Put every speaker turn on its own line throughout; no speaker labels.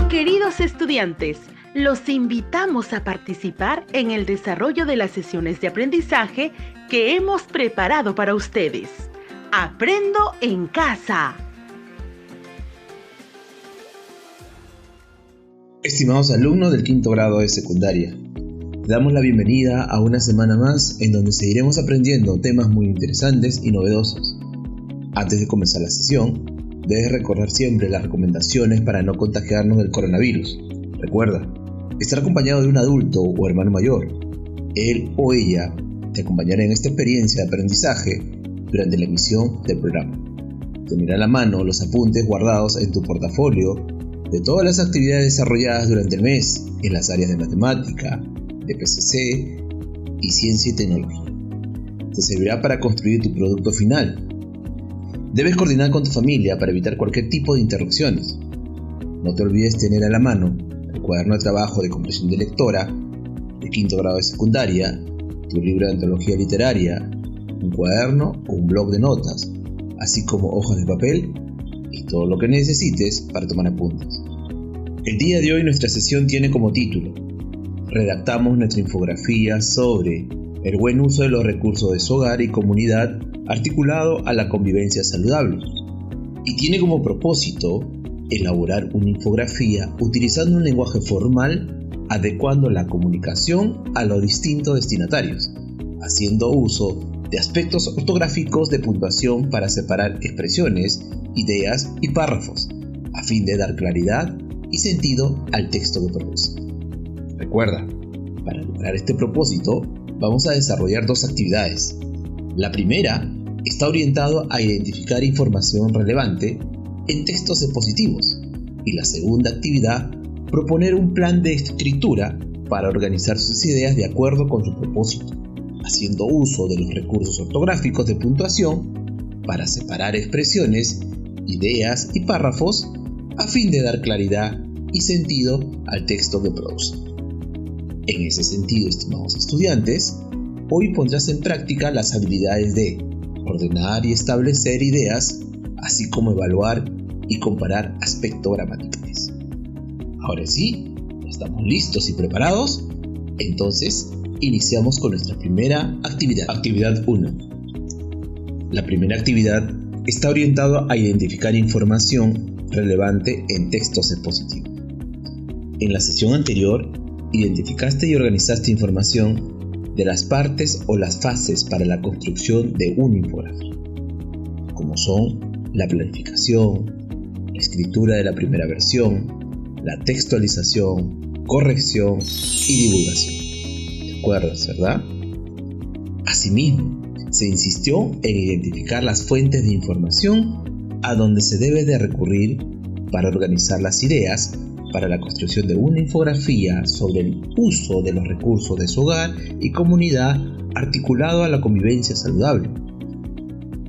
Queridos estudiantes, los invitamos a participar en el desarrollo de las sesiones de aprendizaje que hemos preparado para ustedes. ¡Aprendo en casa!
Estimados alumnos del quinto grado de secundaria, te damos la bienvenida a una semana más en donde seguiremos aprendiendo temas muy interesantes y novedosos. Antes de comenzar la sesión, debes recordar siempre las recomendaciones para no contagiarnos del coronavirus. Recuerda, estar acompañado de un adulto o hermano mayor. Él o ella te acompañará en esta experiencia de aprendizaje durante la emisión del programa. Tener a la mano los apuntes guardados en tu portafolio de todas las actividades desarrolladas durante el mes en las áreas de matemática, de PCC y ciencia y tecnología. Te servirá para construir tu producto final. Debes coordinar con tu familia para evitar cualquier tipo de interrupciones. No te olvides tener a la mano el cuaderno de trabajo de comprensión de lectora de quinto grado de secundaria, tu libro de antología literaria, un cuaderno o un bloc de notas, así como hojas de papel y todo lo que necesites para tomar apuntes. El día de hoy nuestra sesión tiene como título: redactamos nuestra infografía sobre el buen uso de los recursos de su hogar y comunidad articulado a la convivencia saludable, y tiene como propósito elaborar una infografía utilizando un lenguaje formal, adecuando la comunicación a los distintos destinatarios, haciendo uso de aspectos ortográficos de puntuación para separar expresiones, ideas y párrafos, a fin de dar claridad y sentido al texto que produce. Recuerda, para lograr este propósito, vamos a desarrollar dos actividades. La primera está orientado a identificar información relevante en textos expositivos, y la segunda actividad, proponer un plan de escritura para organizar sus ideas de acuerdo con su propósito, haciendo uso de los recursos ortográficos de puntuación para separar expresiones, ideas y párrafos a fin de dar claridad y sentido al texto que produce. En ese sentido, estimados estudiantes, hoy pondrás en práctica las habilidades de ordenar y establecer ideas, así como evaluar y comparar aspectos gramaticales. Ahora sí, ¿ya estamos listos y preparados? Entonces, iniciamos con nuestra primera actividad. Actividad 1. La primera actividad está orientada a identificar información relevante en textos expositivos. En la sesión anterior, identificaste y organizaste información de las partes o las fases para la construcción de una infografía, como son la planificación, la escritura de la primera versión, la textualización, corrección y divulgación. ¿Te acuerdas, verdad? Asimismo, se insistió en identificar las fuentes de información a donde se debe de recurrir para organizar las ideas para la construcción de una infografía sobre el uso de los recursos de su hogar y comunidad articulado a la convivencia saludable.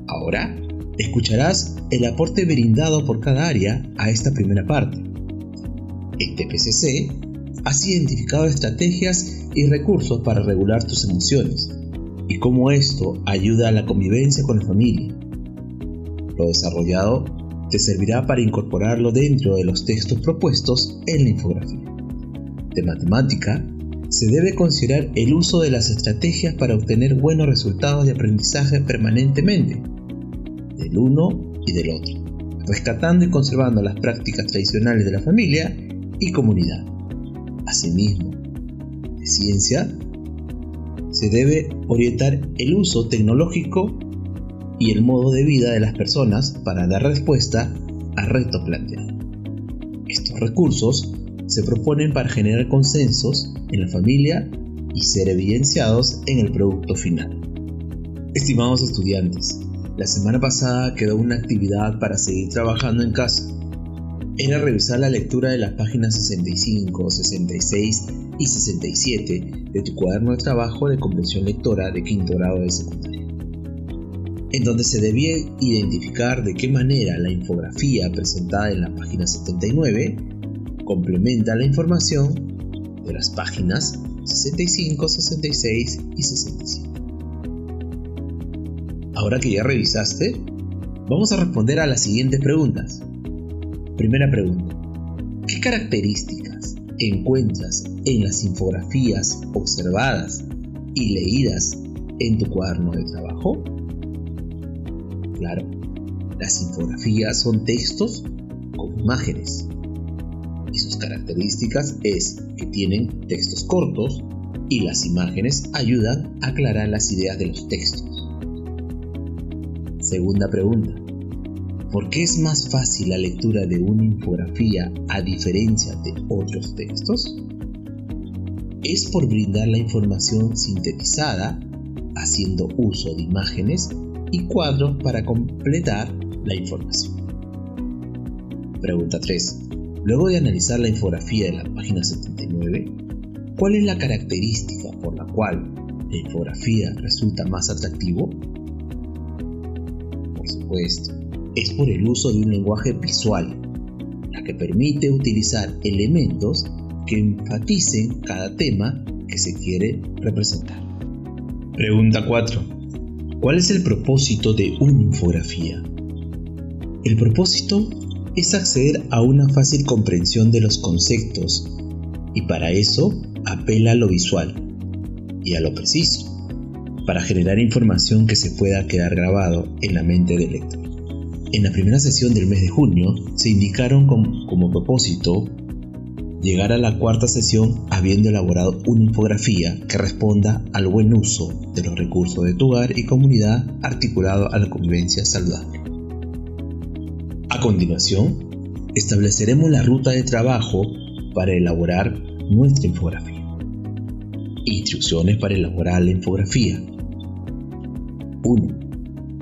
Ahora, escucharás el aporte brindado por cada área a esta primera parte. En TPCC, has identificado estrategias y recursos para regular tus emociones y cómo esto ayuda a la convivencia con la familia. Lo desarrollado te servirá para incorporarlo dentro de los textos propuestos en la infografía. De matemática, se debe considerar el uso de las estrategias para obtener buenos resultados de aprendizaje permanentemente, del uno y del otro, rescatando y conservando las prácticas tradicionales de la familia y comunidad. Asimismo, de ciencia, se debe orientar el uso tecnológico y el modo de vida de las personas para dar respuesta a retos planteados. Estos recursos se proponen para generar consensos en la familia y ser evidenciados en el producto final. Estimados estudiantes, la semana pasada quedó una actividad para seguir trabajando en casa. Era revisar la lectura de las páginas 65, 66 y 67 de tu cuaderno de trabajo de comprensión lectora de quinto grado de secundaria, en donde se debía identificar de qué manera la infografía presentada en la página 79 complementa la información de las páginas 65, 66 y 67. Ahora que ya revisaste, vamos a responder a las siguientes preguntas. Primera pregunta: ¿qué ¿Qué características encuentras en las infografías observadas y leídas en tu cuaderno de trabajo? Claro, las infografías son textos con imágenes y sus características es que tienen textos cortos y las imágenes ayudan a aclarar las ideas de los textos. Segunda pregunta: ¿por qué es más fácil la lectura de una infografía a diferencia de otros textos? Es por brindar la información sintetizada, haciendo uso de imágenes y cuadros para completar la información. Pregunta 3. Luego de analizar la infografía de la página 79, ¿cuál es la característica por la cual la infografía resulta más atractivo? Por supuesto, es por el uso de un lenguaje visual, la que permite utilizar elementos que enfaticen cada tema que se quiere representar. Pregunta 4. ¿Cuál es el propósito de una infografía? El propósito es acceder a una fácil comprensión de los conceptos y para eso apela a lo visual y a lo preciso, para generar información que se pueda quedar grabado en la mente del lector. En la primera sesión del mes de junio se indicaron como propósito llegar a la cuarta sesión habiendo elaborado una infografía que responda al buen uso de los recursos de tu hogar y comunidad articulado a la convivencia saludable. A continuación, estableceremos la ruta de trabajo para elaborar nuestra infografía. Instrucciones para elaborar la infografía. 1.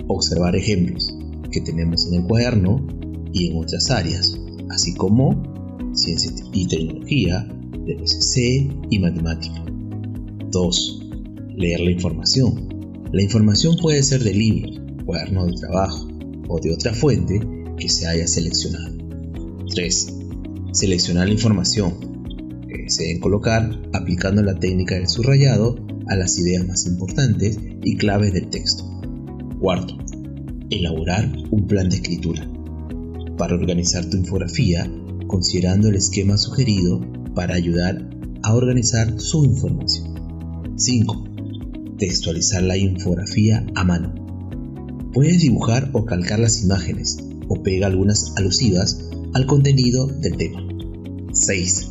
Observar ejemplos que tenemos en el cuaderno y en otras áreas, así como ciencia y tecnología, DPCC y matemática. 2. Leer la información. La información puede ser de libros, cuadernos de trabajo o de otra fuente que se haya seleccionado. 3. Seleccionar la información que deseen colocar aplicando la técnica del subrayado a las ideas más importantes y claves del texto. 4. Elaborar un plan de escritura para organizar tu infografía considerando el esquema sugerido para ayudar a organizar su información. 5. Textualizar la infografía a mano. Puedes dibujar o calcar las imágenes o pega algunas alusivas al contenido del tema. 6.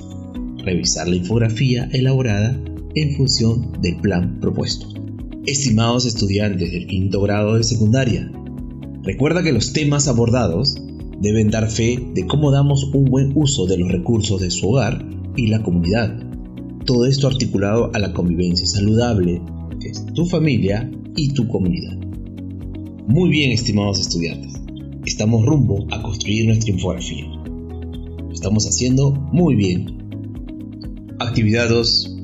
Revisar la infografía elaborada en función del plan propuesto. Estimados estudiantes del quinto grado de secundaria, recuerda que los temas abordados deben dar fe de cómo damos un buen uso de los recursos de su hogar y la comunidad. Todo esto articulado a la convivencia saludable, que es tu familia y tu comunidad. Muy bien, estimados estudiantes. Estamos rumbo a construir nuestra infografía. Lo estamos haciendo muy bien. Actividad 2.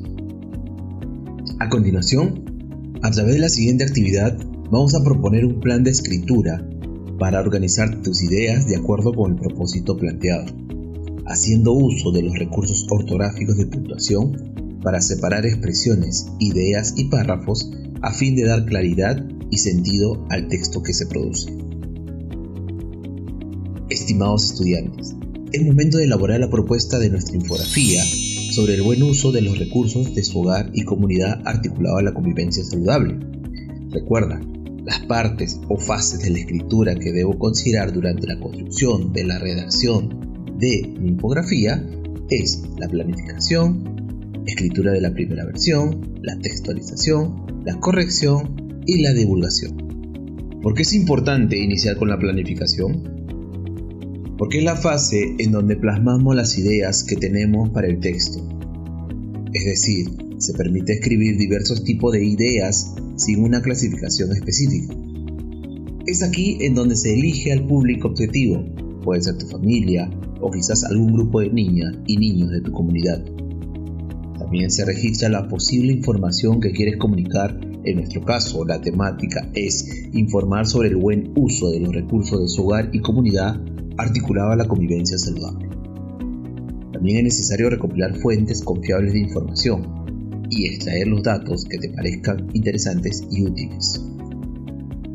A continuación, a través de la siguiente actividad, vamos a proponer un plan de escritura para organizar tus ideas de acuerdo con el propósito planteado, haciendo uso de los recursos ortográficos de puntuación para separar expresiones, ideas y párrafos a fin de dar claridad y sentido al texto que se produce. Estimados estudiantes, es momento de elaborar la propuesta de nuestra infografía sobre el buen uso de los recursos de su hogar y comunidad articulado a la convivencia saludable. Recuerda, las partes o fases de la escritura que debo considerar durante la construcción de la redacción de mi infografía es la planificación, escritura de la primera versión, la textualización, la corrección y la divulgación. ¿Por qué es importante iniciar con la planificación? Porque es la fase en donde plasmamos las ideas que tenemos para el texto. Es decir, se permite escribir diversos tipos de ideas sin una clasificación específica. Es aquí en donde se elige al público objetivo, puede ser tu familia o quizás algún grupo de niñas y niños de tu comunidad. También se registra la posible información que quieres comunicar. En nuestro caso, la temática es informar sobre el buen uso de los recursos de su hogar y comunidad articulado a la convivencia saludable. También es necesario recopilar fuentes confiables de información y extraer los datos que te parezcan interesantes y útiles.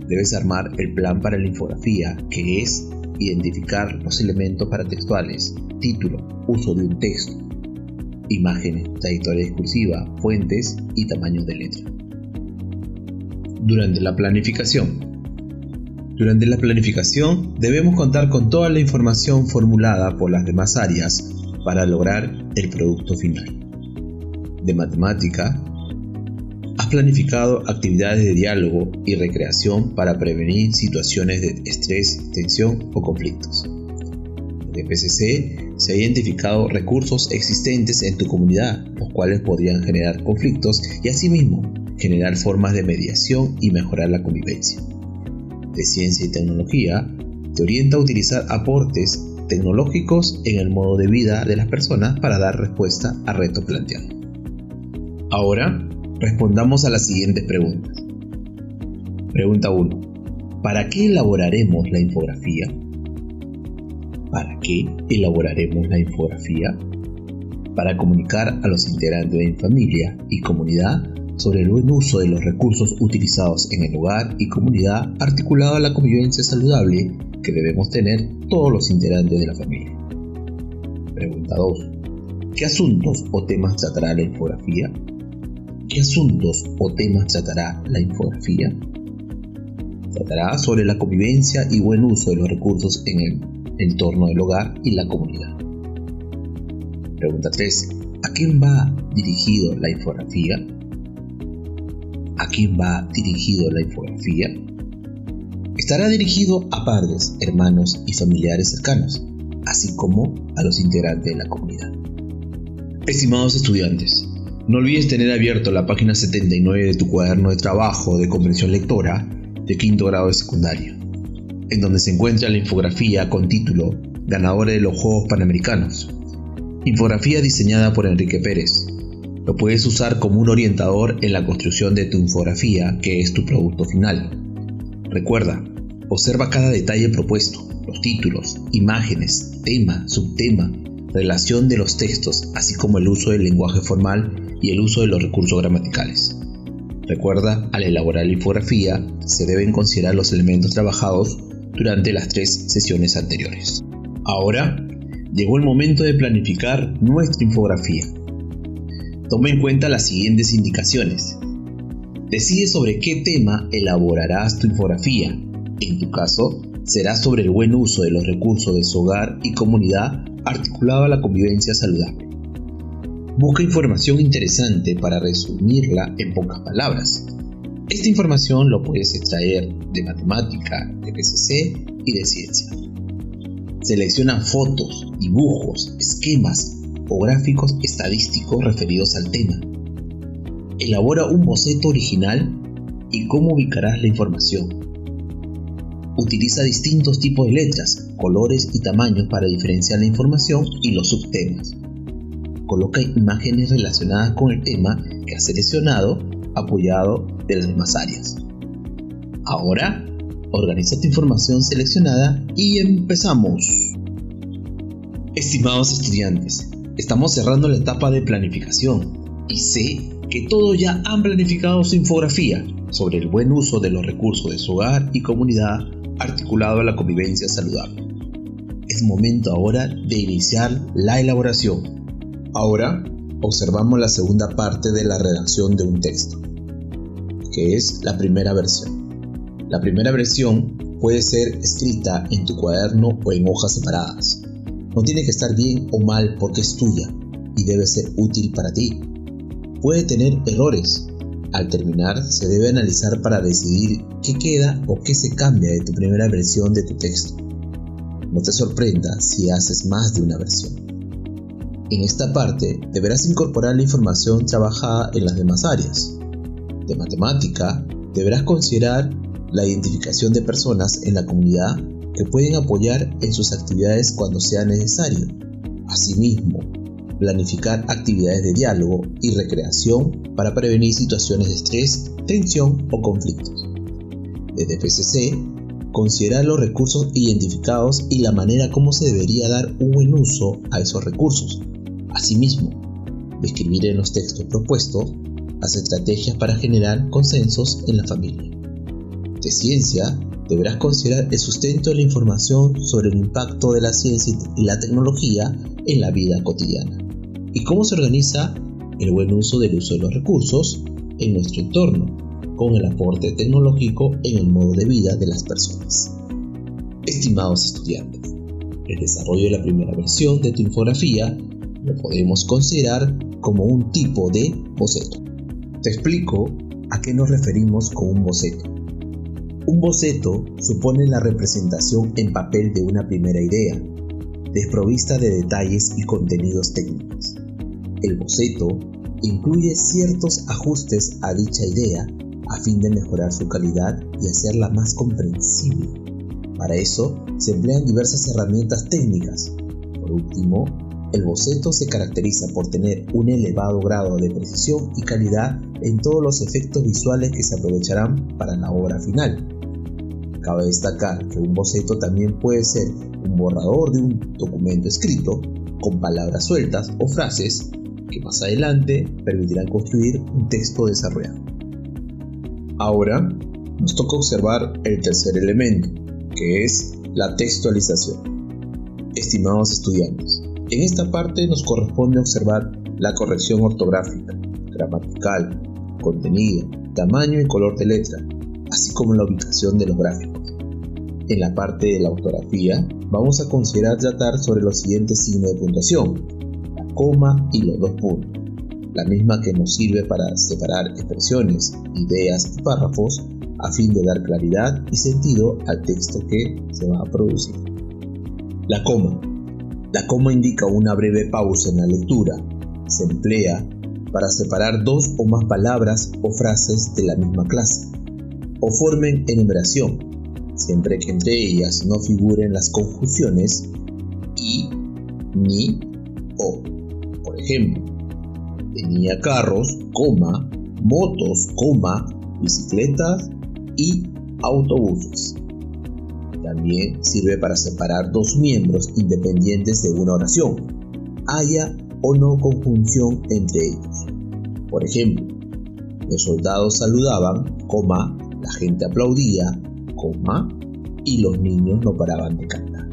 Debes armar el plan para la infografía, que es identificar los elementos paratextuales, título, uso de un texto, imágenes, trayectoria discursiva, fuentes y tamaños de letra. Durante la planificación. Durante la planificación debemos contar con toda la información formulada por las demás áreas para lograr el producto final. De matemática, has planificado actividades de diálogo y recreación para prevenir situaciones de estrés, tensión o conflictos. De PCC se ha identificado recursos existentes en tu comunidad, los cuales podrían generar conflictos y asimismo generar formas de mediación y mejorar la convivencia. De ciencia y tecnología te orienta a utilizar aportes tecnológicos en el modo de vida de las personas para dar respuesta a retos planteados. Ahora, respondamos a las siguientes preguntas. Pregunta 1. ¿Para qué elaboraremos la infografía? ¿Para qué elaboraremos la infografía? Para comunicar a los integrantes de mi familia y comunidad sobre el buen uso de los recursos utilizados en el hogar y comunidad articulado a la convivencia saludable que debemos tener todos los integrantes de la familia. Pregunta 2. ¿Qué asuntos o temas tratará la infografía? ¿Qué asuntos o temas tratará la infografía? Tratará sobre la convivencia y buen uso de los recursos en el entorno del hogar y la comunidad. Pregunta 3. ¿A quién va dirigido la infografía? ¿A quién va dirigido la infografía? Estará dirigido a padres, hermanos y familiares cercanos, así como a los integrantes de la comunidad. Estimados estudiantes, no olvides tener abierto la página 79 de tu cuaderno de trabajo de comprensión lectora de quinto grado de secundaria, en donde se encuentra la infografía con título Ganadora de los Juegos Panamericanos. Infografía diseñada por Enrique Pérez. Lo puedes usar como un orientador en la construcción de tu infografía, que es tu producto final. Recuerda, observa cada detalle propuesto, los títulos, imágenes, tema, subtema, relación de los textos, así como el uso del lenguaje formal y el uso de los recursos gramaticales. Recuerda, al elaborar la infografía, se deben considerar los elementos trabajados durante las 3 sesiones anteriores. Ahora, llegó el momento de planificar nuestra infografía. Toma en cuenta las siguientes indicaciones. Decide sobre qué tema elaborarás tu infografía. En tu caso, será sobre el buen uso de los recursos de su hogar y comunidad articulado a la convivencia saludable. Busca información interesante para resumirla en pocas palabras. Esta información lo puedes extraer de matemática, de PCC y de ciencia. Selecciona fotos, dibujos, esquemas o gráficos estadísticos referidos al tema. Elabora un boceto original y cómo ubicarás la información. Utiliza distintos tipos de letras, colores y tamaños para diferenciar la información y los subtemas. Coloca imágenes relacionadas con el tema que has seleccionado, apoyado de las demás áreas. Ahora, organiza tu información seleccionada y empezamos. Estimados estudiantes, estamos cerrando la etapa de planificación y sé que todos ya han planificado su infografía sobre el buen uso de los recursos de su hogar y comunidad articulado a la convivencia saludable. Es momento ahora de iniciar la elaboración. Ahora observamos la segunda parte de la redacción de un texto, que es la primera versión. La primera versión puede ser escrita en tu cuaderno o en hojas separadas. No tiene que estar bien o mal porque es tuya y debe ser útil para ti. Puede tener errores. Al terminar, se debe analizar para decidir qué queda o qué se cambia de tu primera versión de tu texto. No te sorprenda si haces más de una versión. En esta parte, deberás incorporar la información trabajada en las demás áreas. De matemática, deberás considerar la identificación de personas en la comunidad que pueden apoyar en sus actividades cuando sea necesario. Asimismo, planificar actividades de diálogo y recreación para prevenir situaciones de estrés, tensión o conflictos. Desde PCC, considerar los recursos identificados y la manera como se debería dar un buen uso a esos recursos. Asimismo, describir en los textos propuestos las estrategias para generar consensos en la familia. De ciencia, deberás considerar el sustento de la información sobre el impacto de la ciencia y la tecnología en la vida cotidiana y cómo se organiza el buen uso del uso de los recursos en nuestro entorno con el aporte tecnológico en el modo de vida de las personas. Estimados estudiantes, el desarrollo de la primera versión de tu infografía lo podemos considerar como un tipo de boceto. Te explico a qué nos referimos con un boceto. Un boceto supone la representación en papel de una primera idea, desprovista de detalles y contenidos técnicos. El boceto incluye ciertos ajustes a dicha idea a fin de mejorar su calidad y hacerla más comprensible. Para eso se emplean diversas herramientas técnicas. Por último, el boceto se caracteriza por tener un elevado grado de precisión y calidad en todos los efectos visuales que se aprovecharán para la obra final. Cabe destacar que un boceto también puede ser un borrador de un documento escrito con palabras sueltas o frases que más adelante permitirán construir un texto desarrollado. Ahora nos toca observar el tercer elemento, que es la textualización. Estimados estudiantes, en esta parte nos corresponde observar la corrección ortográfica, gramatical, contenido, tamaño y color de letra, así como la ubicación de los gráficos. En la parte de la ortografía vamos a considerar tratar sobre los siguientes signos de puntuación, la coma y los dos puntos, la misma que nos sirve para separar expresiones, ideas y párrafos a fin de dar claridad y sentido al texto que se va a producir. La coma. La coma indica una breve pausa en la lectura. Se emplea para separar dos o más palabras o frases de la misma clase, o formen enumeración, siempre que entre ellas no figuren las conjunciones y, ni, o. Por ejemplo, tenía carros, coma, motos, coma, bicicletas y autobuses. También sirve para separar dos miembros independientes de una oración, haya o no conjunción entre ellos. Por ejemplo, los soldados saludaban, coma, la gente aplaudía, coma, y los niños no paraban de cantar.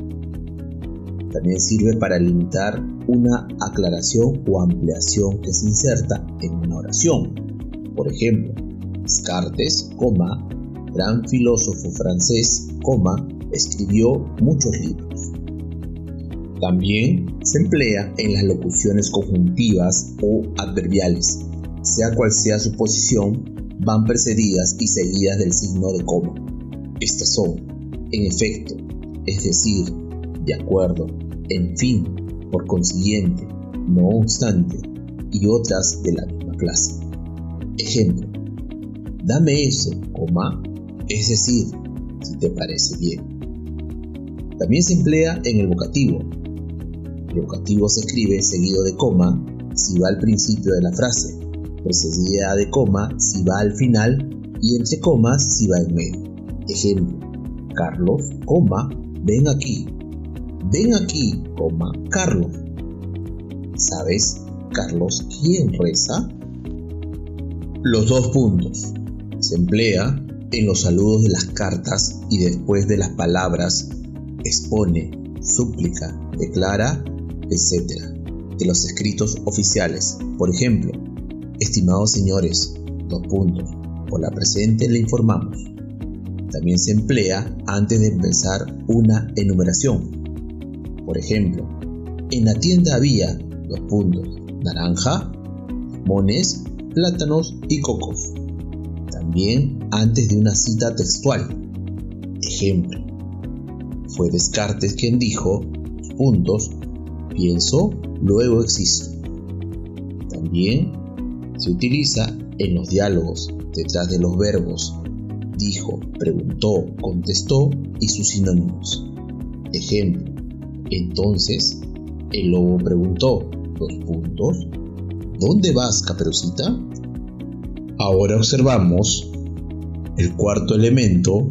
También sirve para limitar una aclaración o ampliación que se inserta en una oración. Por ejemplo, Descartes, coma, gran filósofo francés, coma, escribió muchos libros. También se emplea en las locuciones conjuntivas o adverbiales, sea cual sea su posición, van precedidas y seguidas del signo de coma. Estas son, en efecto, es decir, de acuerdo, en fin, por consiguiente, no obstante, y otras de la misma clase. Ejemplo, dame eso, coma, es decir, si te parece bien. También se emplea en el vocativo. El vocativo se escribe seguido de coma si va al principio de la frase, precedida de coma si va al final y entre comas si va en medio. Ejemplo, Carlos, coma, ven aquí, coma, Carlos. ¿Sabes, Carlos, quién reza? Los dos puntos. Se emplea en los saludos de las cartas y después de las palabras expone, súplica, declara, etc. de los escritos oficiales. Por ejemplo, estimados señores, dos puntos, por la presente le informamos. También se emplea antes de empezar una enumeración. Por ejemplo, en la tienda había, dos puntos, naranja, limones, plátanos y cocos. También antes de una cita textual. Ejemplo, fue Descartes quien dijo, dos puntos, pienso, luego existo. También se utiliza en los diálogos detrás de los verbos dijo, preguntó, contestó y sus sinónimos. Ejemplo, entonces el lobo preguntó, dos puntos, ¿dónde vas, Caperucita? Ahora observamos el cuarto elemento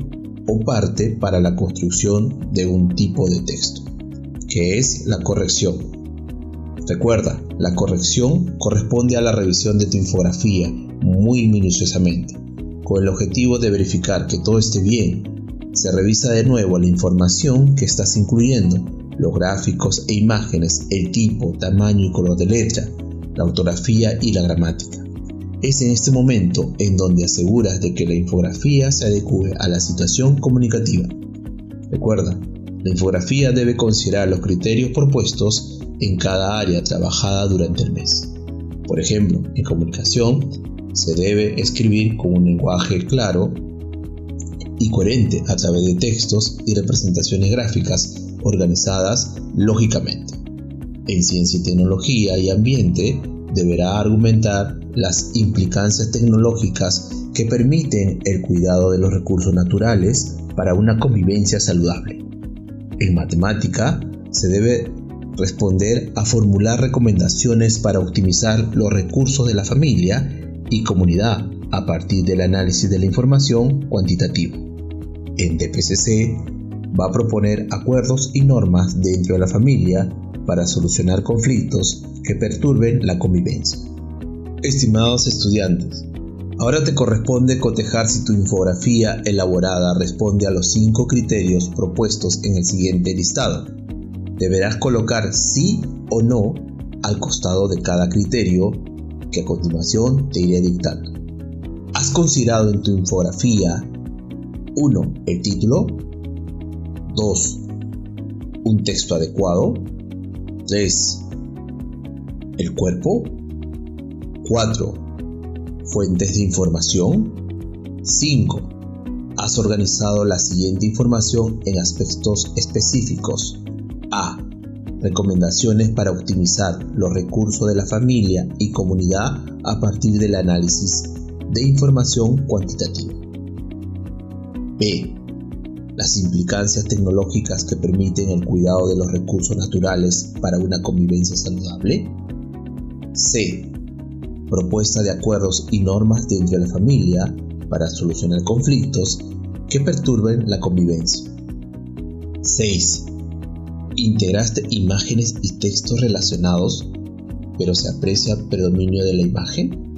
o parte para la construcción de un tipo de texto, que es la corrección. Recuerda, la corrección corresponde a la revisión de tu infografía muy minuciosamente, con el objetivo de verificar que todo esté bien, Se revisa de nuevo la información que estás incluyendo, los gráficos e imágenes, el tipo, tamaño y color de letra, la ortografía y la gramática. Es en este momento en donde aseguras de que la infografía se adecue a la situación comunicativa. Recuerda, la infografía debe considerar los criterios propuestos en cada área trabajada durante el mes. Por ejemplo, en comunicación se debe escribir con un lenguaje claro y coherente a través de textos y representaciones gráficas organizadas lógicamente. En ciencia y tecnología y ambiente deberá argumentar las implicancias tecnológicas que permiten el cuidado de los recursos naturales para una convivencia saludable. En matemática se debe responder a formular recomendaciones para optimizar los recursos de la familia y comunidad a partir del análisis de la información cuantitativa. En DPCC va a proponer acuerdos y normas dentro de la familia para solucionar conflictos que perturben la convivencia. Estimados estudiantes, ahora te corresponde cotejar si tu infografía elaborada responde a los 5 criterios propuestos en el siguiente listado. Deberás colocar sí o no al costado de cada criterio que a continuación te iré dictando. ¿Has considerado en tu infografía 1. El título? 2. Un texto adecuado? 3. El cuerpo? 4. Fuentes de información. 5. Has organizado la siguiente información en aspectos específicos. A. Recomendaciones para optimizar los recursos de la familia y comunidad a partir del análisis de información cuantitativa. B. Las implicancias tecnológicas que permiten el cuidado de los recursos naturales para una convivencia saludable. C. Propuesta de acuerdos y normas dentro de la familia para solucionar conflictos que perturben la convivencia. 6. Integraste imágenes y textos relacionados, pero se aprecia predominio de la imagen.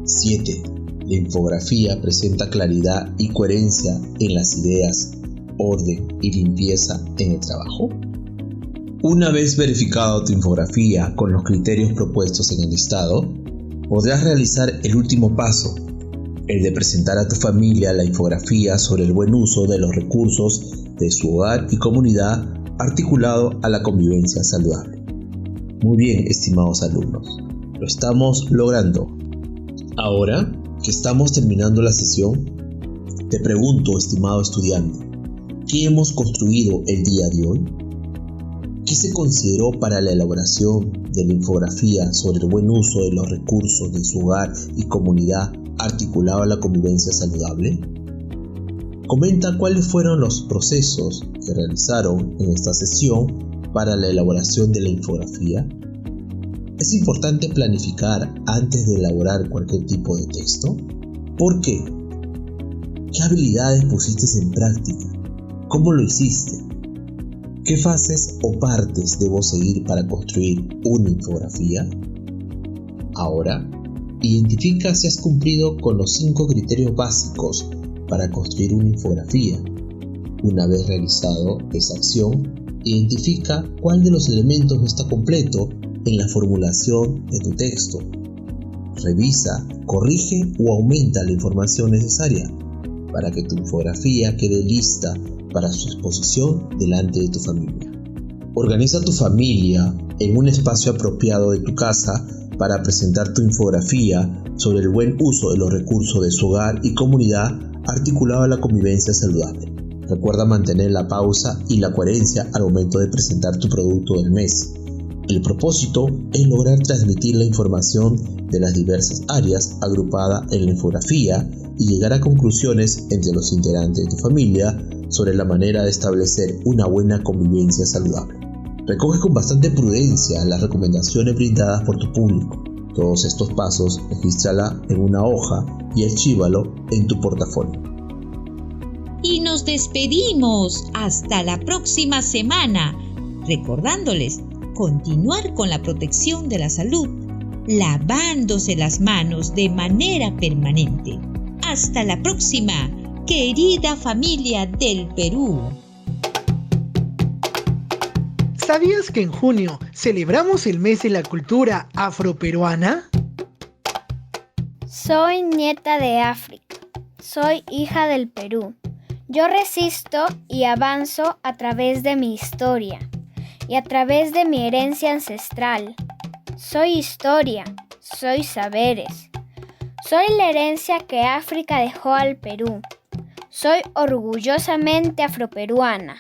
7. La infografía presenta claridad y coherencia en las ideas, orden y limpieza en el trabajo. Una vez verificado tu infografía con los criterios propuestos en el listado, podrás realizar el último paso, el de presentar a tu familia la infografía sobre el buen uso de los recursos de su hogar y comunidad articulado a la convivencia saludable. Muy bien, estimados alumnos, lo estamos logrando. Ahora que estamos terminando la sesión, te pregunto, estimado estudiante, ¿qué hemos construido el día de hoy? ¿Qué se consideró para la elaboración de la infografía sobre el buen uso de los recursos de su hogar y comunidad articulado a la convivencia saludable? Comenta cuáles fueron los procesos que realizaron en esta sesión para la elaboración de la infografía. Es importante planificar antes de elaborar cualquier tipo de texto. ¿Por qué? ¿Qué habilidades pusiste en práctica? ¿Cómo lo hiciste? ¿Qué fases o partes debo seguir para construir una infografía? Ahora, identifica si has cumplido con los 5 criterios básicos para construir una infografía. Una vez realizado esa acción, identifica cuál de los elementos no está completo en la formulación de tu texto. Revisa, corrige o aumenta la información necesaria para que tu infografía quede lista para su exposición delante de tu familia. Organiza tu familia en un espacio apropiado de tu casa para presentar tu infografía sobre el buen uso de los recursos de su hogar y comunidad articulado a la convivencia saludable. Recuerda mantener la pausa y la coherencia al momento de presentar tu producto del mes. El propósito es lograr transmitir la información de las diversas áreas agrupada en la infografía y llegar a conclusiones entre los integrantes de tu familia sobre la manera de establecer una buena convivencia saludable. Recoge con bastante prudencia las recomendaciones brindadas por tu público. Todos estos pasos, regístrala en una hoja y archívalo en tu portafolio.
Y nos despedimos hasta la próxima semana, recordándoles continuar con la protección de la salud, lavándose las manos de manera permanente. Hasta la próxima. querida familia del Perú.
¿Sabías que en junio celebramos el mes de la cultura afroperuana?
Soy nieta de África. Soy hija del Perú. Yo resisto y avanzo a través de mi historia y a través de mi herencia ancestral. Soy historia, soy saberes. Soy la herencia que África dejó al Perú. Soy orgullosamente afroperuana.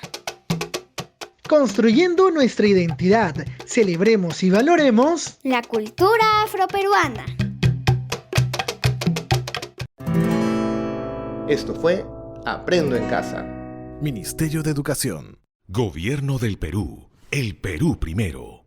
Construyendo nuestra identidad, celebremos y valoremos
la cultura afroperuana.
Esto fue Aprendo en Casa.
Ministerio de Educación. Gobierno del Perú. El Perú primero.